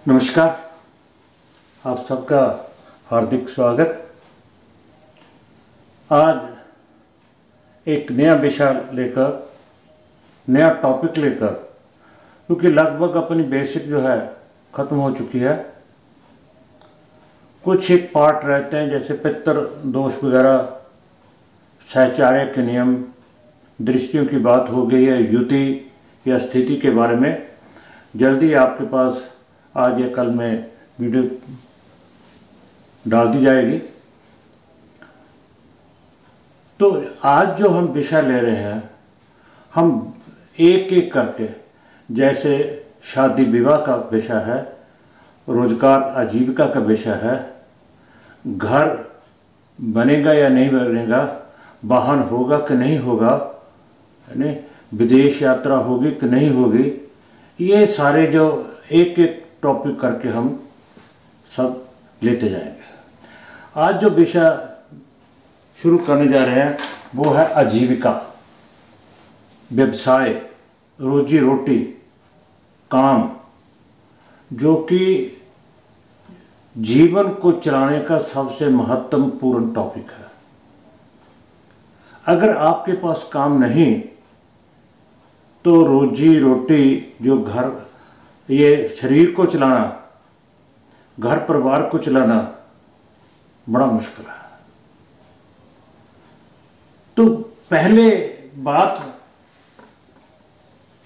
नमस्कार, आप सबका हार्दिक स्वागत। आज एक नया विषय लेकर, नया टॉपिक लेकर, क्योंकि लगभग अपनी बेसिक जो है ख़त्म हो चुकी है। कुछ एक पार्ट रहते हैं जैसे पितृ दोष वगैरह, सहचार्य के नियम, दृष्टियों की बात हो गई है, युति या स्थिति के बारे में जल्दी आपके पास आज या कल में वीडियो डाल दी जाएगी। तो आज जो हम विषय ले रहे हैं, हम एक एक करके, जैसे शादी विवाह का विषय है, रोजगार आजीविका का विषय है, घर बनेगा या नहीं बनेगा, वाहन होगा कि नहीं होगा, यानी विदेश यात्रा होगी कि नहीं होगी, ये सारे जो एक एक टॉपिक करके हम सब लेते जाएंगे। आज जो विषय शुरू करने जा रहे हैं वो है आजीविका, व्यवसाय, रोजी रोटी, काम, जो कि जीवन को चलाने का सबसे महत्वपूर्ण टॉपिक है। अगर आपके पास काम नहीं तो रोजी रोटी, जो घर, ये शरीर को चलाना, घर परिवार को चलाना बड़ा मुश्किल है। तो पहले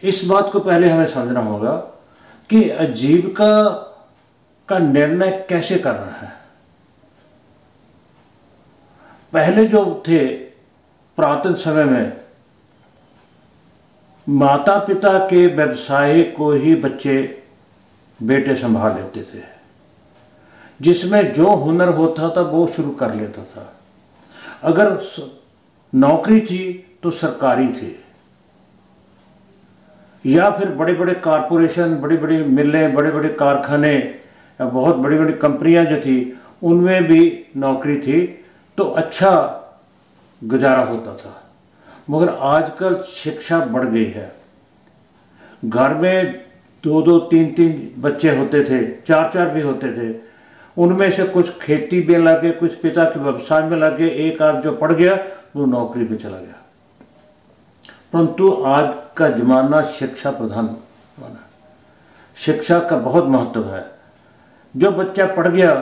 इस बात को पहले हमें समझना होगा कि आजीविका का निर्णय कैसे करना है। पहले जो थे पुरातन समय में, माता पिता के व्यवसाय को ही बेटे संभाल लेते थे। जिसमें जो हुनर होता था वो शुरू कर लेता था। अगर नौकरी थी तो सरकारी थी, या फिर बड़े बड़े कारपोरेशन, बड़ी बड़ी मिलें, बड़े बड़े कारखाने या बहुत बड़ी बड़ी कंपनियां जो थी उनमें भी नौकरी थी, तो अच्छा गुजारा होता था। मगर आजकल शिक्षा बढ़ गई है। घर में 2-2, 3-3 बच्चे होते थे, 4-4 भी होते थे। उनमें से कुछ खेती में लगे, कुछ पिता के व्यवसाय में लगे, एक आध जो पढ़ गया वो नौकरी पे चला गया। परंतु आज का जमाना शिक्षा प्रधान बना। शिक्षा का बहुत महत्व है। जो बच्चा पढ़ गया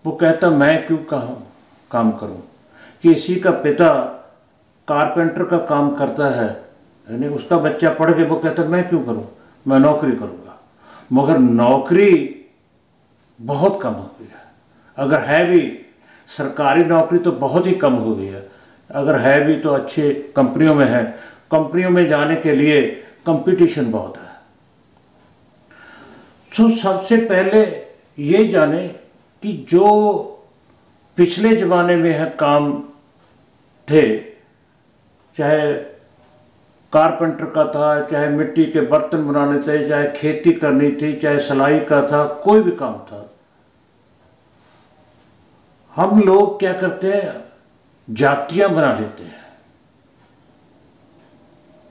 वो कहता मैं क्यों काम करूं। किसी का पिता कारपेंटर का काम करता है, यानी उसका बच्चा पढ़ के वो कहता है मैं क्यों करूं, मैं नौकरी करूंगा। मगर नौकरी बहुत कम हो गई है। अगर है भी सरकारी नौकरी तो बहुत ही कम हो गई है। अगर है भी तो अच्छे कंपनियों में है। कंपनियों में जाने के लिए कंपटीशन बहुत है। तो सबसे पहले ये जाने कि जो पिछले ज़माने में है काम थे, चाहे कारपेंटर का था, चाहे मिट्टी के बर्तन बनाने थे, चाहे खेती करनी थी, चाहे सिलाई का था, कोई भी काम था, हम लोग क्या करते हैं, जातियां बना लेते हैं।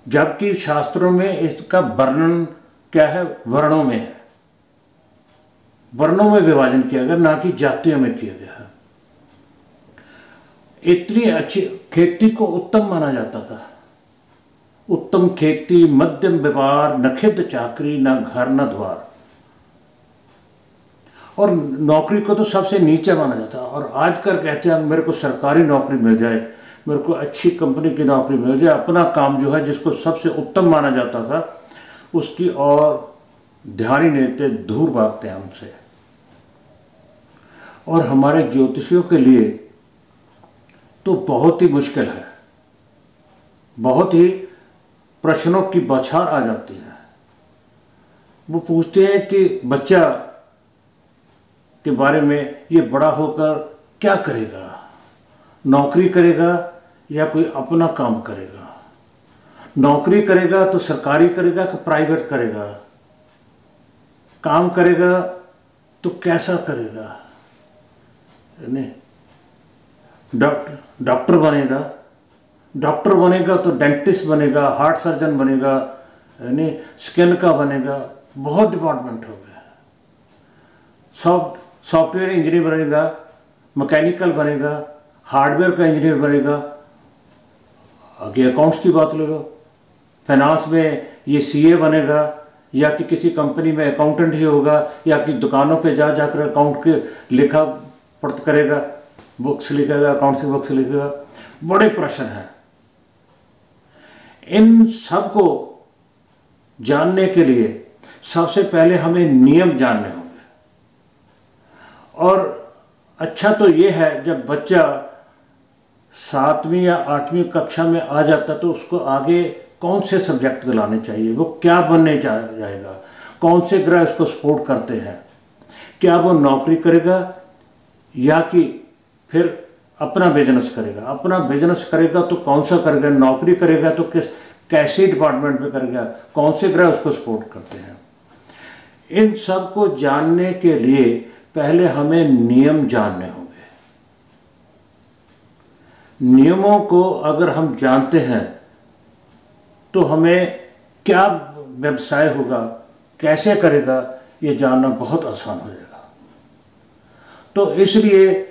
जबकि शास्त्रों में इसका वर्णन क्या है, वर्णों में है। वर्णों में विभाजन किया गया, ना कि जातियों में किया गया है। इतनी अच्छी खेती को उत्तम माना जाता था। उत्तम खेती, मध्यम व्यवहार, न खिद्ध चाकरी, न घर न द्वार। और नौकरी को तो सबसे नीचे माना जाता। और आजकल कहते हैं मेरे को सरकारी नौकरी मिल जाए, मेरे को अच्छी कंपनी की नौकरी मिल जाए, अपना काम जो है जिसको सबसे उत्तम माना जाता था उसकी और ध्यान ही नहीं देते, दूर भागते हैं हमसे। और हमारे ज्योतिषियों के लिए तो बहुत ही मुश्किल है। बहुत ही प्रश्नों की बौछार आ जाती है। वो पूछते हैं कि बच्चा के बारे में, ये बड़ा होकर क्या करेगा, नौकरी करेगा या कोई अपना काम करेगा। नौकरी करेगा तो सरकारी करेगा कि प्राइवेट करेगा, काम करेगा तो कैसा करेगा। डॉक्टर बनेगा तो डेंटिस्ट बनेगा, हार्ट सर्जन बनेगा, यानी स्किन का बनेगा, बहुत डिपार्टमेंट हो गया। सॉफ्टवेयर इंजीनियर बनेगा, मैकेनिकल बनेगा, हार्डवेयर का इंजीनियर बनेगा। आगे अकाउंट्स की बात ले लो, फाइनेंस में ये सीए बनेगा, या कि किसी कंपनी में अकाउंटेंट ही होगा, या कि दुकानों पे जा जाकर अकाउंट के लेखा पढ़त करेगा, बुक्स लिखेगा, अकाउंट्स की बुक्स लिखेगा। बड़े प्रश्न हैं। इन सब को जानने के लिए सबसे पहले हमें नियम जानने होंगे। और अच्छा तो ये है, जब बच्चा 7वीं या 8वीं कक्षा में आ जाता तो उसको आगे कौन से सब्जेक्ट दिलाने चाहिए, वो क्या बनने जाएगा, कौन से ग्रह उसको सपोर्ट करते हैं, क्या वो नौकरी करेगा या कि फिर अपना बिजनेस करेगा। अपना बिजनेस करेगा तो कौन सा करेगा, नौकरी करेगा तो कैसे डिपार्टमेंट में करेगा, कौन से ग्रह उसको सपोर्ट करते हैं। इन सब को जानने के लिए पहले हमें नियम जानने होंगे। नियमों को अगर हम जानते हैं तो हमें क्या व्यवसाय होगा, कैसे करेगा, ये जानना बहुत आसान हो जाएगा। तो इसलिए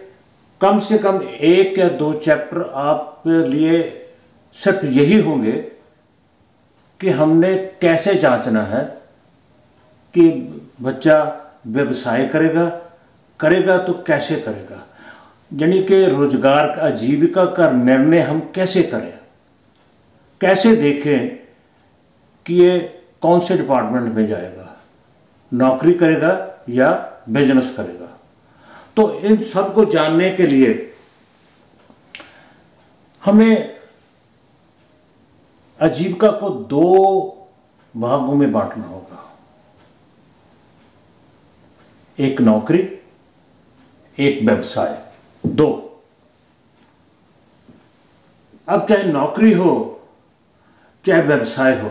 कम से कम 1 या 2 चैप्टर आपके लिए सिर्फ यही होंगे कि हमने कैसे जांचना है कि बच्चा व्यवसाय करेगा तो कैसे करेगा, यानी कि रोजगार का, आजीविका का निर्णय हम कैसे करें, कैसे देखें कि ये कौन से डिपार्टमेंट में जाएगा, नौकरी करेगा या बिजनेस करेगा। तो इन सब को जानने के लिए हमें आजीविका को 2 भागों में बांटना होगा, एक नौकरी, एक व्यवसाय, 2। अब चाहे नौकरी हो चाहे व्यवसाय हो,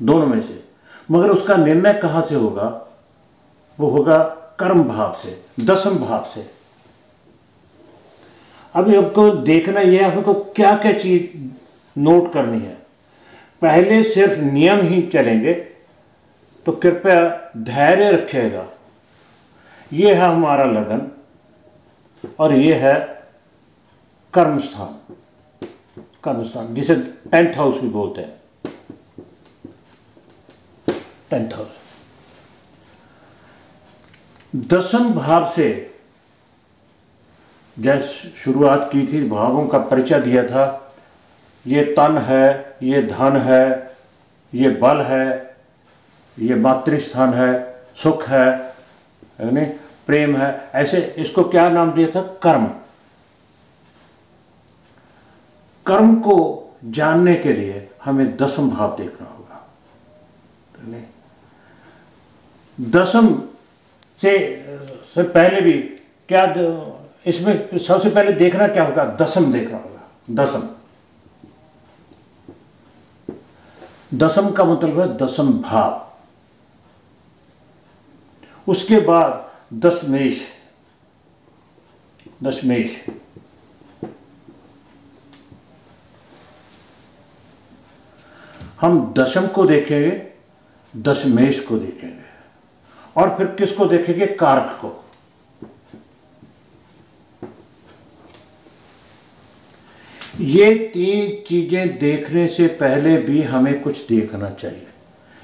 दोनों में से, मगर उसका निर्णय कहां से होगा, वो होगा कर्म भाव से, 10म भाव से। अब आपको देखना यह है, आपको क्या क्या चीज नोट करनी है। पहले सिर्फ नियम ही चलेंगे तो कृपया धैर्य रखिएगा। ये है हमारा लगन और ये है कर्म स्थान, जिसे 10th हाउस भी बोलते हैं। 10th हाउस 10th भाव से जैसे शुरुआत की थी, भावों का परिचय दिया था। ये तन है, ये धन है, ये बल है, ये मातृस्थान है, सुख है, नहीं प्रेम है, ऐसे इसको क्या नाम दिया था, कर्म। कर्म को जानने के लिए हमें 10th भाव देखना होगा। 10th से पहले भी क्या, इसमें सबसे पहले देखना क्या होगा, 10th देखना होगा। 10th का मतलब है 10th भाव। उसके बाद दशमेश। हम 10th को देखेंगे, दशमेश को देखेंगे, और फिर किसको देखेंगे, कारक को। ये 3 चीजें देखने से पहले भी हमें कुछ देखना चाहिए।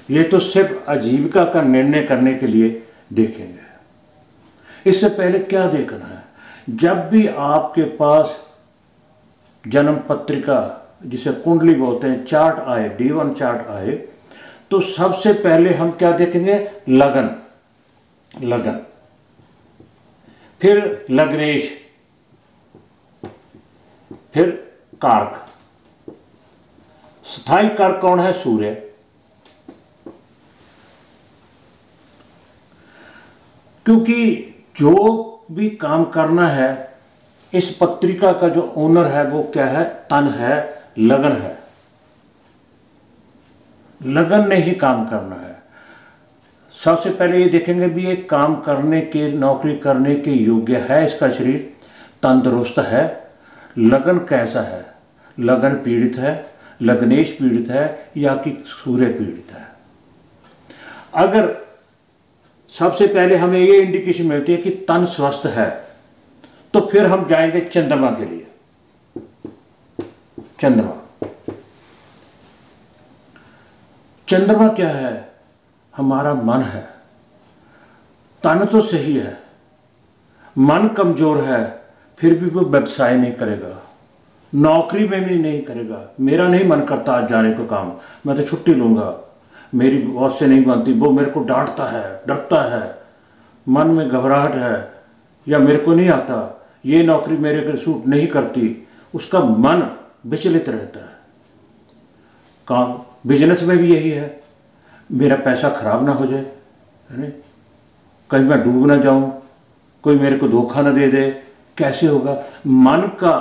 ये तो सिर्फ आजीविका का निर्णय करने के लिए देखेंगे। इससे पहले क्या देखना है, जब भी आपके पास जन्म पत्रिका, जिसे कुंडली बोलते हैं, चार्ट आए, D1 चार्ट आए, तो सबसे पहले हम क्या देखेंगे, लगन, फिर लग्नेश, फिर कारक। स्थायी कारक कौन है, सूर्य। क्योंकि जो भी काम करना है, इस पत्रिका का जो ओनर है वो क्या है, तन है, लगन है। लगन ने ही काम करना है। सबसे पहले ये देखेंगे भी ये काम करने के, नौकरी करने के योग्य है, इसका शरीर तंदुरुस्त है, लगन कैसा है, लगन पीड़ित है, लग्नेश पीड़ित है, या कि सूर्य पीड़ित है। अगर सबसे पहले हमें ये इंडिकेशन मिलती है कि तन स्वस्थ है, तो फिर हम जाएंगे चंद्रमा के लिए। चंद्रमा क्या है? हमारा मन है। तन तो सही है, मन कमजोर है, फिर भी वो व्यवसाय नहीं करेगा, नौकरी में भी नहीं करेगा। मेरा नहीं मन करता आज जाने को काम, मैं तो छुट्टी लूंगा, मेरी बॉस से नहीं बनती, वो मेरे को डांटता है, डरता है, मन में घबराहट है, या मेरे को नहीं आता, ये नौकरी मेरे को सूट नहीं करती। उसका मन विचलित रहता है। काम बिजनेस में भी यही है, मेरा पैसा खराब ना हो जाए, है ना, कहीं मैं डूब ना जाऊं, कोई मेरे को धोखा ना दे दे, कैसे होगा? मन का,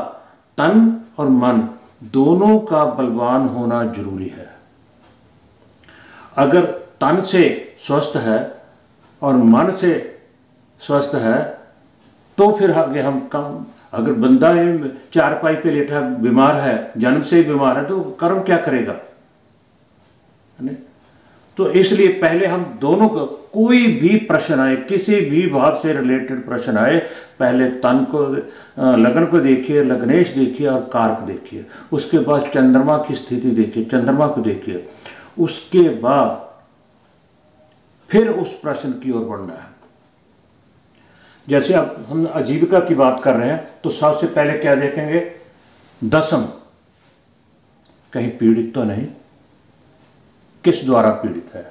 तन और मन दोनों का बलवान होना जरूरी है। अगर तन से स्वस्थ है और मन से स्वस्थ है तो फिर आगे हम कम। अगर बंदा चारपाई पे लेटा बीमार है, जन्म से ही बीमार है, तो कर्म क्या करेगा? है ना? तो इसलिए पहले हम दोनों को, कोई भी प्रश्न आए, किसी भी भाव से रिलेटेड प्रश्न आए, पहले तन को, लगन को देखिए, लग्नेश देखिए और कारक देखिए, उसके बाद चंद्रमा की स्थिति देखिए, चंद्रमा को देखिए, उसके बाद फिर उस प्रश्न की ओर बढ़ना है। जैसे अब हम आजीविका की बात कर रहे हैं, तो सबसे पहले क्या देखेंगे? दशम कहीं पीड़ित तो नहीं, किस द्वारा पीड़ित है,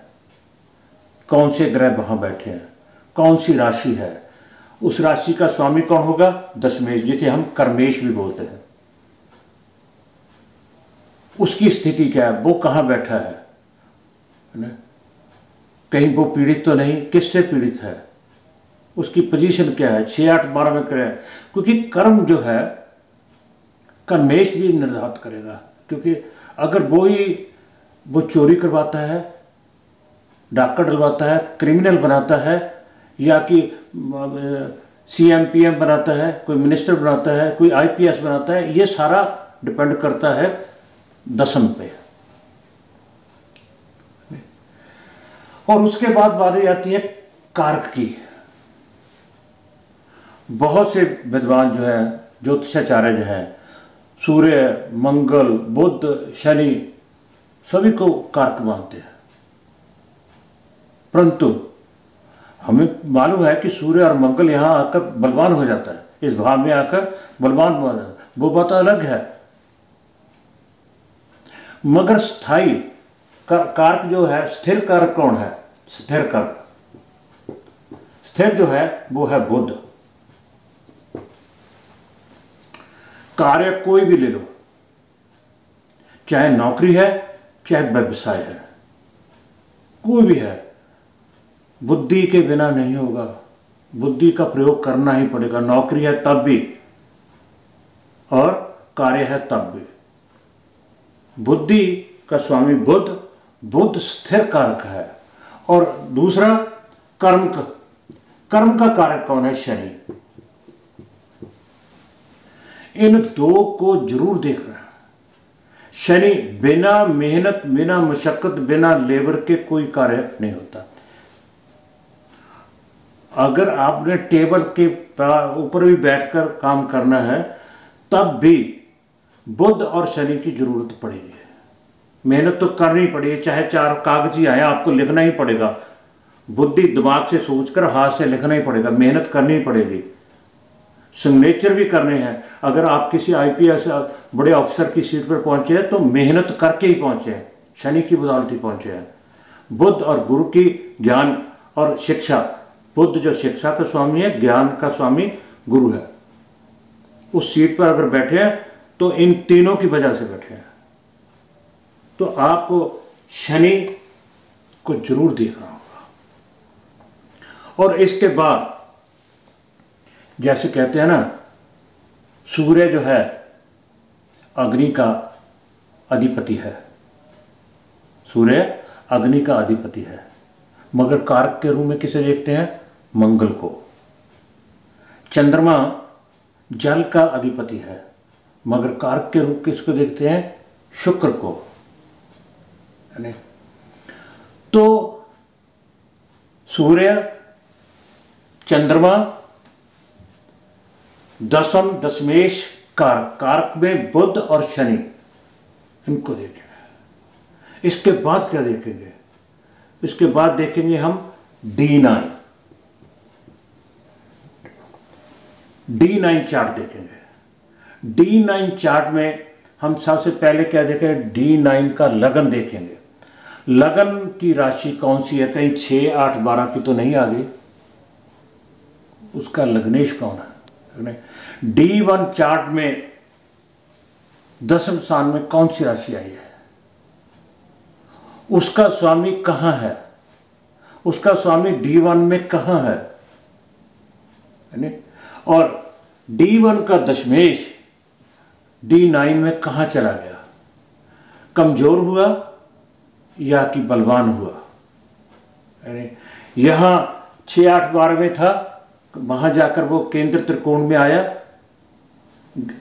कौन से ग्रह वहां बैठे हैं, कौन सी राशि है, उस राशि का स्वामी कौन होगा? दशमेश, जिसे हम कर्मेश भी बोलते हैं। उसकी स्थिति क्या है, वो कहां बैठा है ना? कहीं वो पीड़ित तो नहीं, किससे पीड़ित है, उसकी पोजीशन क्या है, 6, 8, 12 में करे, क्योंकि कर्म जो है कर्मेश भी निर्धारित करेगा। क्योंकि अगर वो चोरी करवाता है, डाका डलवाता है, क्रिमिनल बनाता है, या कि CM PM बनाता है, कोई मिनिस्टर बनाता है, कोई IPS बनाता है, ये सारा डिपेंड करता है दशम पे। और उसके बाद बात आती है कारक की। बहुत से विद्वान जो है, ज्योतिषाचार्य जो है, सूर्य, मंगल, बुध, शनि सभी को कारक मानते हैं, परंतु हमें मालूम है कि सूर्य और मंगल यहाँ आकर बलवान हो जाता है, इस भाव में आकर बलवान हो जाता है, वो बात अलग है। मगर स्थायी कारक जो है, स्थिर कारक कौन है? स्थिर कारक, स्थिर जो है वो है बुध। कार्य कोई भी ले लो, चाहे नौकरी है, चाहे व्यवसाय है, कोई भी है, बुद्धि के बिना नहीं होगा, बुद्धि का प्रयोग करना ही पड़ेगा। नौकरी है तब भी और कार्य है तब भी। बुद्धि का स्वामी बुध, बुध स्थिर कारक है। और दूसरा कर्म का कारक कौन है? शनि। इन दो को जरूर देखना। शनि बिना मेहनत, बिना मशक्कत, बिना लेबर के कोई कार्य नहीं होता। अगर आपने टेबल के ऊपर भी बैठकर काम करना है, तब भी बुध और शनि की जरूरत पड़ेगी। मेहनत तो करनी पड़ेगी, चाहे 4 कागज ही आए, आपको लिखना ही पड़ेगा। बुद्धि दिमाग से सोचकर हाथ से लिखना ही पड़ेगा, मेहनत करनी ही पड़ेगी। सिग्नेचर भी करने हैं। अगर आप किसी IPS बड़े ऑफिसर की सीट पर पहुंचे हैं तो मेहनत करके ही पहुंचे हैं, शनि की बदौलत ही पहुंचे हैं। बुध और गुरु की ज्ञान और शिक्षा, बुध जो शिक्षा का स्वामी है, ज्ञान का स्वामी गुरु है, उस सीट पर अगर बैठे हैं तो इन तीनों की वजह से बैठे हैं। तो आपको शनि को जरूर देखना होगा। और इसके बाद जैसे कहते हैं ना, सूर्य जो है अग्नि का अधिपति है, सूर्य अग्नि का अधिपति है, मगर कारक के रूप में किसे देखते हैं? मंगल को। चंद्रमा जल का अधिपति है, मगर कारक के रूप किसको देखते हैं? शुक्र को। तो सूर्य चंद्रमा, दशम दशमेश कारक, कारक में बुध और शनि, इनको देखेंगे। इसके बाद क्या देखेंगे? इसके बाद देखेंगे हम D9 चार्ट देखेंगे। D9 चार्ट में हम सबसे पहले क्या देखेंगे? D9 का लगन देखेंगे। लगन की राशि कौन सी है? कहीं 6, 8, 12 की तो नहीं आ गई? उसका लग्नेश कौन है? D1 चार्ट में दशम स्थान में कौन सी राशि आई है? उसका स्वामी कहां है? उसका स्वामी D1 में कहां है? और D1 का दशमेश D9 में कहां चला गया? कमजोर हुआ या कि बलवान हुआ? यहां 6, 8, 12 में था, वहां जाकर वो केंद्र त्रिकोण में आया,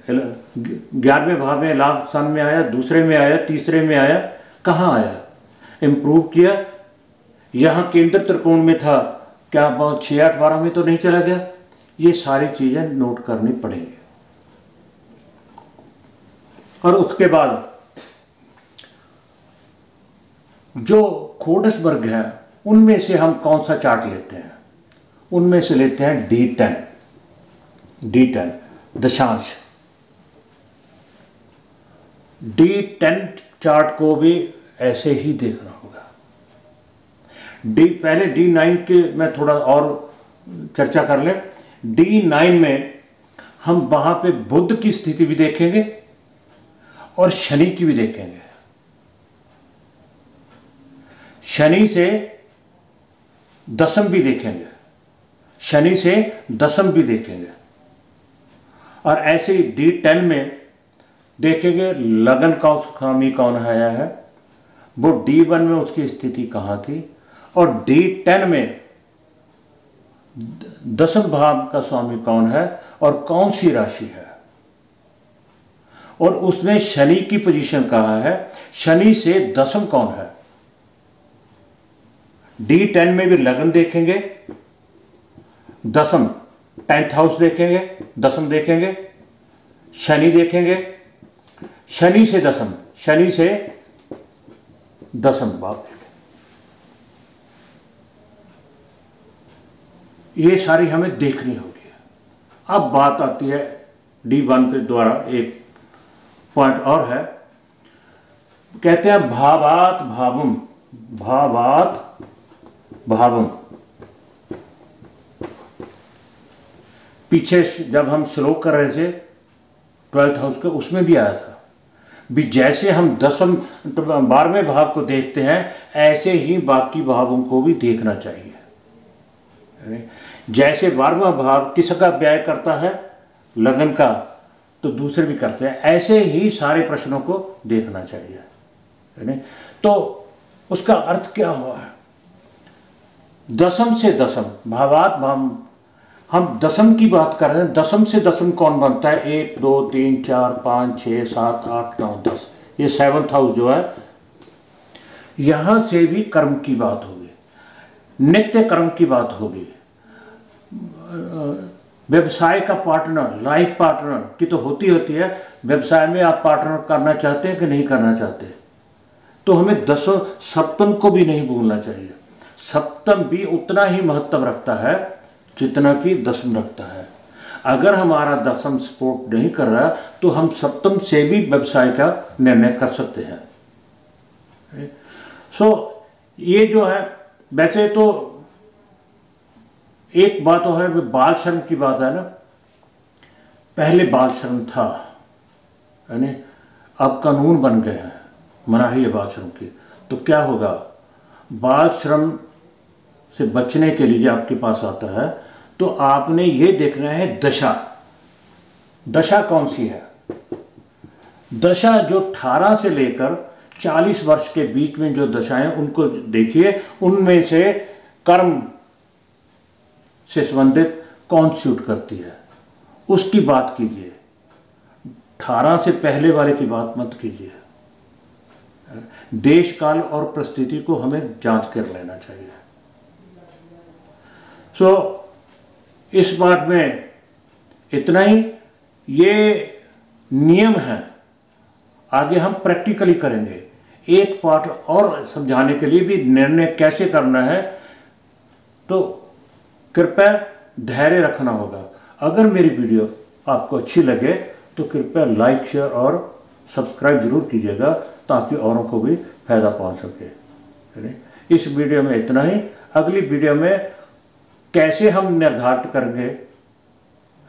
11वें भाव में लाभ स्थान में आया, दूसरे में आया, तीसरे में आया, कहां आया? इंप्रूव किया। यहां केंद्र त्रिकोण में था, क्या 6, 8, 12 में तो नहीं चला गया? ये सारी चीजें नोट करनी पड़ेंगी। और उसके बाद जो खोडस वर्ग है उनमें से हम कौन सा चार्ट लेते हैं? उनमें से लेते हैं D10 दशांश। D10 चार्ट को भी ऐसे ही देखना होगा। पहले D9 के मैं थोड़ा और चर्चा कर लें। D9 में हम वहां पे बुध की स्थिति भी देखेंगे और शनि की भी देखेंगे। शनि से दशम भी देखेंगे, शनि से दशम भी देखेंगे। और ऐसे ही D10 में देखेंगे लगन का स्वामी कौन आया है, वो D1 में उसकी स्थिति कहां थी, और D10 में दशम भाव का स्वामी कौन है और कौन सी राशि है, और उसमें शनि की पोजीशन कहां है, शनि से दशम कौन है। D10 में भी लगन देखेंगे, दशम 10th हाउस देखेंगे, दशम देखेंगे, शनि देखेंगे, शनि से दशम, शनि से दशम भाव देखेंगे। ये सारी हमें देखनी होगी। अब बात आती है D1 के द्वारा एक पॉइंट और है, कहते हैं भावात भावम, भावात भावम। पीछे जब हम श्लोक कर रहे थे 12th हाउस के, उसमें भी आया था भी जैसे हम 12वें भाव को देखते हैं ऐसे ही बाकी भावों को भी देखना चाहिए। जैसे 12वां भाव किसका व्यय करता है, लगन का, तो दूसरे भी करते हैं, ऐसे ही सारे प्रश्नों को देखना चाहिए। तो उसका अर्थ क्या हुआ है? दशम से दशम, भावात भाव, हम दशम की बात कर रहे हैं। दशम से दशम कौन बनता है? 1, 2, 3, 4, 5, 6, 7, 8, 9, 10, ये 7th हाउस जो है, यहां से भी कर्म की बात होगी, नित्य कर्म की बात होगी। व्यवसाय का पार्टनर, लाइफ पार्टनर की तो होती है। व्यवसाय में आप पार्टनर करना चाहते हैं कि नहीं करना चाहते? तो हमें दशम सप्तम को भी नहीं भूलना चाहिए। सप्तम भी उतना ही महत्व रखता है जितना कि दशम रखता है। अगर हमारा दशम सपोर्ट नहीं कर रहा तो हम सप्तम से भी व्यवसाय का निर्णय कर सकते हैं। ये जो है, वैसे तो एक बात तो है, बाल श्रम की बात है ना, पहले बाल श्रम था, यानी अब कानून बन गए हैं, मनाही है बाल श्रम की। तो क्या होगा, बाल श्रम से बचने के लिए आपके पास आता है तो आपने ये देखना है दशा, दशा कौन सी है। दशा जो 18 से लेकर 40 वर्ष के बीच में जो दशाएं, उनको देखिए, उनमें से कर्म से संबंधित कौन सूट करती है, उसकी बात कीजिए। 18 से पहले वाले की बात मत कीजिए। देश काल और परिस्थिति को हमें जांच कर लेना चाहिए। इस पार्ट में इतना ही। ये नियम है, आगे हम प्रैक्टिकली करेंगे। एक पार्ट और समझाने के लिए भी, निर्णय कैसे करना है, तो कृपया धैर्य रखना होगा। अगर मेरी वीडियो आपको अच्छी लगे तो कृपया लाइक, शेयर और सब्सक्राइब जरूर कीजिएगा, ताकि औरों को भी फायदा पहुंच सके। इस वीडियो में इतना ही। अगली वीडियो में कैसे हम निर्धारित करेंगे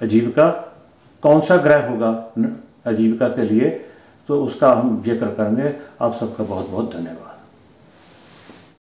आजीविका, कौन सा ग्रह होगा आजीविका के लिए, तो उसका हम जिक्र करेंगे। आप सबका बहुत बहुत धन्यवाद।